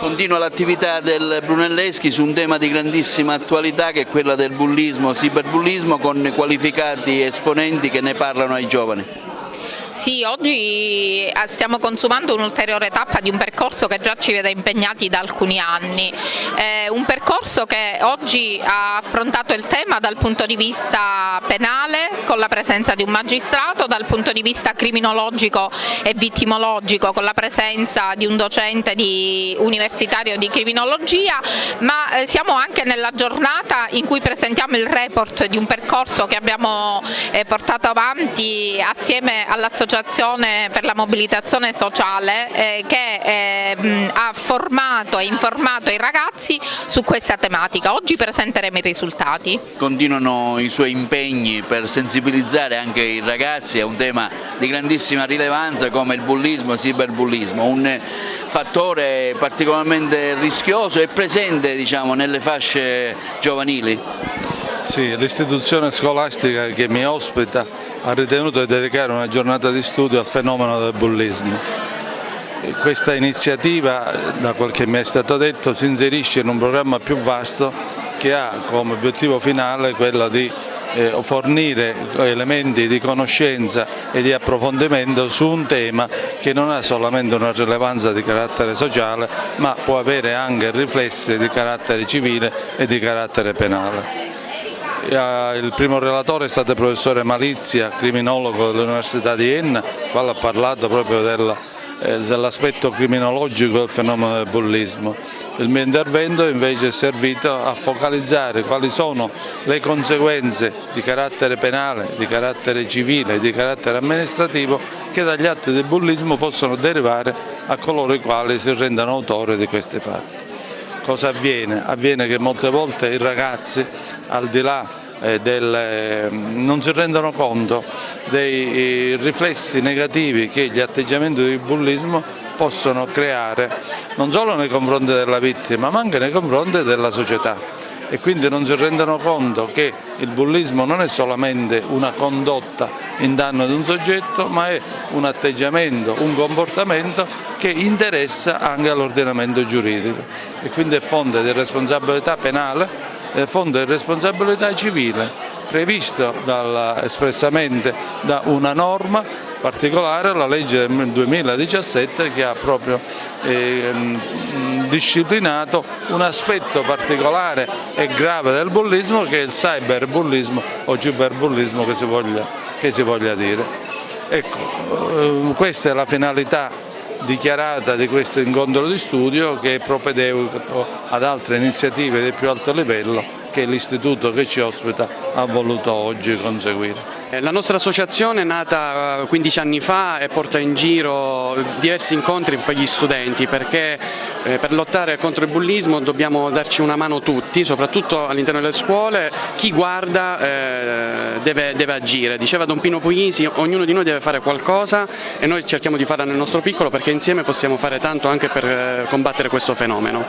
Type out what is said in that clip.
Continua l'attività del Brunelleschi su un tema di grandissima attualità che è quella del bullismo, cyberbullismo, con qualificati esponenti che ne parlano ai giovani. Sì, oggi stiamo consumando un'ulteriore tappa di un percorso che già ci vede impegnati da alcuni anni, un percorso che oggi ha affrontato il tema dal punto di vista penale con la presenza di un magistrato, dal punto di vista criminologico e vittimologico con la presenza di un docente universitario di criminologia, ma siamo anche nella giornata in cui presentiamo il report di un percorso che abbiamo portato avanti assieme all'Associazione per la mobilitazione sociale che ha formato e informato i ragazzi su questa tematica. Oggi presenteremo i risultati. Continuano i suoi impegni per sensibilizzare anche i ragazzi a un tema di grandissima rilevanza come il bullismo, il cyberbullismo, un fattore particolarmente rischioso e presente, diciamo, nelle fasce giovanili. Sì, l'istituzione scolastica che mi ospita ha ritenuto di dedicare una giornata di studio al fenomeno del bullismo. Questa iniziativa, da quel che mi è stato detto, si inserisce in un programma più vasto che ha come obiettivo finale quello di fornire elementi di conoscenza e di approfondimento su un tema che non ha solamente una rilevanza di carattere sociale, ma può avere anche riflessi di carattere civile e di carattere penale. Il primo relatore è stato il professore Malizia, criminologo dell'Università di Enna, quale ha parlato proprio dell'aspetto criminologico del fenomeno del bullismo. Il mio intervento invece è servito a focalizzare quali sono le conseguenze di carattere penale, di carattere civile e di carattere amministrativo che dagli atti di bullismo possono derivare a coloro i quali si rendono autori di questi fatti. Cosa avviene? Avviene che molte volte i ragazzi, al di là non si rendono conto dei riflessi negativi che gli atteggiamenti di bullismo possono creare non solo nei confronti della vittima ma anche nei confronti della società, e quindi non si rendono conto che il bullismo non è solamente una condotta in danno di un soggetto, ma è un atteggiamento, un comportamento che interessa anche all'ordinamento giuridico e quindi è fonte di responsabilità penale, è fonte di responsabilità civile, previsto espressamente da una norma particolare, la legge del 2017, che ha proprio disciplinato un aspetto particolare e grave del bullismo, che è il cyberbullismo o ciberbullismo che si voglia dire. Ecco, questa è la finalità dichiarata di questo incontro di studio, che è propedeutico ad altre iniziative di più alto livello che l'istituto che ci ospita ha voluto oggi conseguire. La nostra associazione è nata 15 anni fa e porta in giro diversi incontri per gli studenti, perché per lottare contro il bullismo dobbiamo darci una mano tutti, soprattutto all'interno delle scuole. Chi guarda deve agire. Diceva Don Pino Puglisi: ognuno di noi deve fare qualcosa, e noi cerchiamo di farla nel nostro piccolo, perché insieme possiamo fare tanto anche per combattere questo fenomeno.